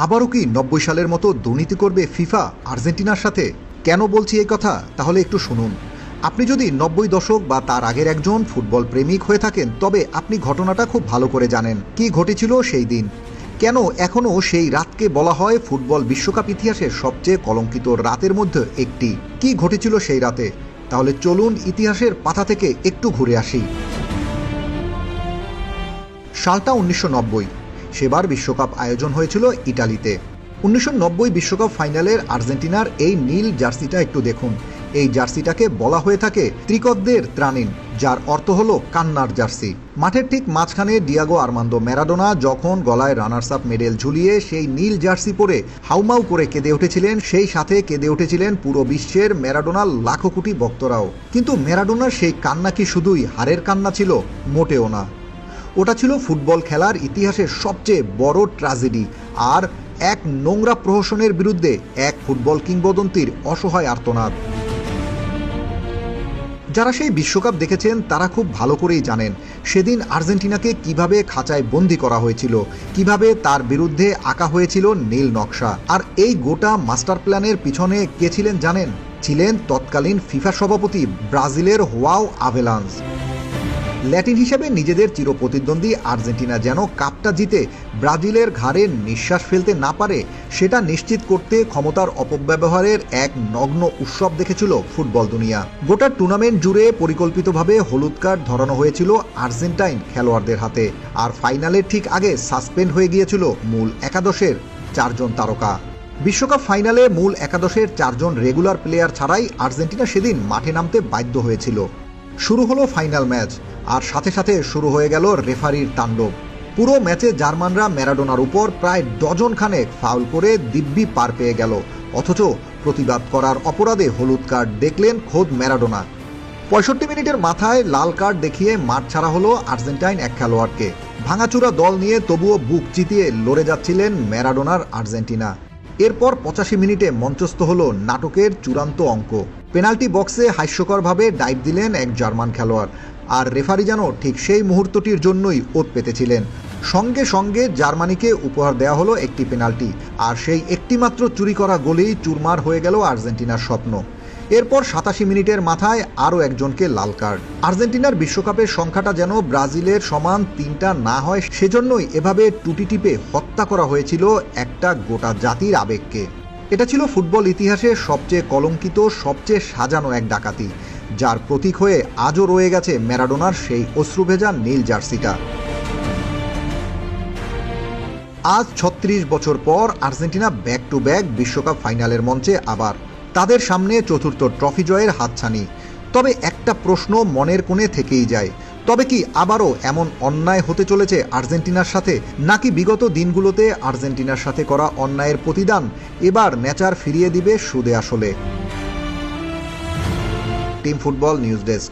আবারও কি ৯০ সালের মতো দুর্নীতি করবে ফিফা আর্জেন্টিনার সাথে? কেন বলছি এই কথা তাহলে একটু শুনুন। আপনি যদি ৯০ দশক বা তার আগের একজন ফুটবল প্রেমিক হয়ে থাকেন তবে আপনি ঘটনাটা খুব ভালো করে জানেন কি ঘটেছিল সেই দিন। কেন এখনও সেই রাতকে বলা হয় ফুটবল বিশ্বকাপ ইতিহাসের সবচেয়ে কলঙ্কিত রাতের মধ্যে একটি। কি ঘটেছিল সেই রাতে? তাহলে চলুন ইতিহাসের পাতা থেকে একটু ঘুরে আসি। সালটা ১৯৯০। সেবার বিশ্বকাপ আয়োজন হয়েছিল ইটালিতে। ১৯৯০ বিশ্বকাপ ফাইনালের আর্জেন্টিনার এই নীল জার্সিটা একটু দেখুন। এই জার্সিটাকে বলা হয়ে থাকে ত্রিকদ্দের ত্রাণিন, যার অর্থ হলো কান্নার জার্সি। মাঠের ঠিক মাঝখানে ডিয়াগো আর্মান্দো ম্যারাডোনা যখন গলায় রানার্স আপ মেডেল ঝুলিয়ে সেই নীল জার্সি পরে হাউমাউ করে কেঁদে উঠেছিলেন, সেই সাথে কেঁদে উঠেছিলেন পুরো বিশ্বের ম্যারাডোনার লাখো কোটি ভক্তরাও। কিন্তু ম্যারাডোনার সেই কান্না কি শুধুই হারের কান্না ছিল? মোটেও না। ওটা ছিল ফুটবল খেলার ইতিহাসের সবচেয়ে বড় ট্র্যাজেডি, আর এক নোংরা প্রহসনের বিরুদ্ধে এক ফুটবল কিংবদন্তির অসহায় আর্তনাদ। যারা সেই বিশ্বকাপ দেখেছেন তারা খুব ভালো করেই জানেন সেদিন আর্জেন্টিনাকে কিভাবে খাঁচায় বন্দি করা হয়েছিল, কিভাবে তার বিরুদ্ধে আঁকা হয়েছিল নীল নকশা। আর এই গোটা মাস্টার প্ল্যানের পিছনে কে ছিলেন জানেন? ছিলেন তৎকালীন ফিফা সভাপতি ব্রাজিলের হোয়াও আভেলান্স। ল্যাটিন হিসেবে নিজেদের চিরপ্রতিদ্বন্দ্বী আর্জেন্টিনা যেন কাপটা জিতে ব্রাজিলের ঘাড়ে নিঃশ্বাস ফেলতে না পারে, সেটা নিশ্চিত করতে ক্ষমতার অপব্যবহারের এক নগ্ন উৎসব দেখেছিল ফুটবল দুনিয়া। গোটা টুর্নামেন্ট জুড়ে পরিকল্পিতভাবে হলুদ কার্ড ধরানো হয়েছিল আর্জেন্টাইন খেলোয়াড়দের হাতে, আর ফাইনালের ঠিক আগে সাসপেন্ড হয়ে গিয়েছিল মূল একাদশের ৪ জন তারকা। বিশ্বকাপ ফাইনালে মূল একাদশের ৪ জন রেগুলার প্লেয়ার ছাড়াই আর্জেন্টিনা সেদিন মাঠে নামতে বাধ্য হয়েছিল। শুরু হলো ফাইনাল ম্যাচ, আর সাথে সাথে শুরু হয়ে গেল রেফারির তাণ্ডব। পুরো ম্যাচে জার্মানরা ম্যারাডোনার উপর প্রায় ডজন খানেক ফাউল করে দিব্যি পার পেয়ে গেল, অথচ প্রতিবাদ করার অপরাধে হলুদ কার্ড দেখলেন খোদ ম্যারাডোনা। ৬৫ মিনিটের মাথায় লাল কার্ড দেখিয়ে মাঠ ছাড়া হলো আর্জেন্টাইন এক খেলোয়াড়কে। ভাঙাচুরা দল নিয়ে তবুও বুক চিতিয়ে লড়ে যাচ্ছিলেন ম্যারাডোনার আর্জেন্টিনা। এরপর ৮৫ মিনিটে মঞ্চস্থ হলো নাটকের চূড়ান্ত অঙ্ক। পেনাল্টি বক্সে হাস্যকরভাবে ডাইভ দিলেন এক জার্মান খেলোয়াড়, আর রেফারি যেন ঠিক সেই মুহূর্তটির জন্যই ওত পেতেছিলেন। সঙ্গে সঙ্গে জার্মানিকে উপহার দেওয়া হলো একটি পেনাল্টি, আর সেই একটিমাত্র চুরি করা গোলেই চুরমার হয়ে গেল আর্জেন্টিনার স্বপ্ন। এরপর ৮৭ মিনিটের মাথায় আরও একজনকে লাল কার্ড। আর্জেন্টিনার বিশ্বকাপের সংখ্যাটা যেন ব্রাজিলের সমান ৩টা না হয়, সেজন্যই এভাবে টুটি টিপে হত্যা করা হয়েছিল একটা গোটা জাতির আবেগকে। এটা ছিল ফুটবল ইতিহাসে সবচেয়ে কলঙ্কিত, সবচেয়ে সাজানো এক ডাকাতি, যার প্রতীক হয়ে আজও রয়ে গেছে ম্যারাডোনার সেই অশ্রুভেজা নীল জার্সিটা। আজ ৩৬ বছর পর আর্জেন্টিনা ব্যাক টু ব্যাক বিশ্বকাপ ফাইনালের মঞ্চে আবার। তাদের সামনে চতুর্থ ট্রফি জয়ের হাতছানি। তবে একটা প্রশ্ন মনের কোণে থেকেই যায়, তবে কি আবারও এমন অন্যায় হতে চলেছে আর্জেন্টিনার সাথে, নাকি বিগত দিনগুলোতে আর্জেন্টিনার সাথে করা অন্যায়ের প্রতিদান এবার নেচার ফিরিয়ে দিবে সুদে আসলে? Team football news desk.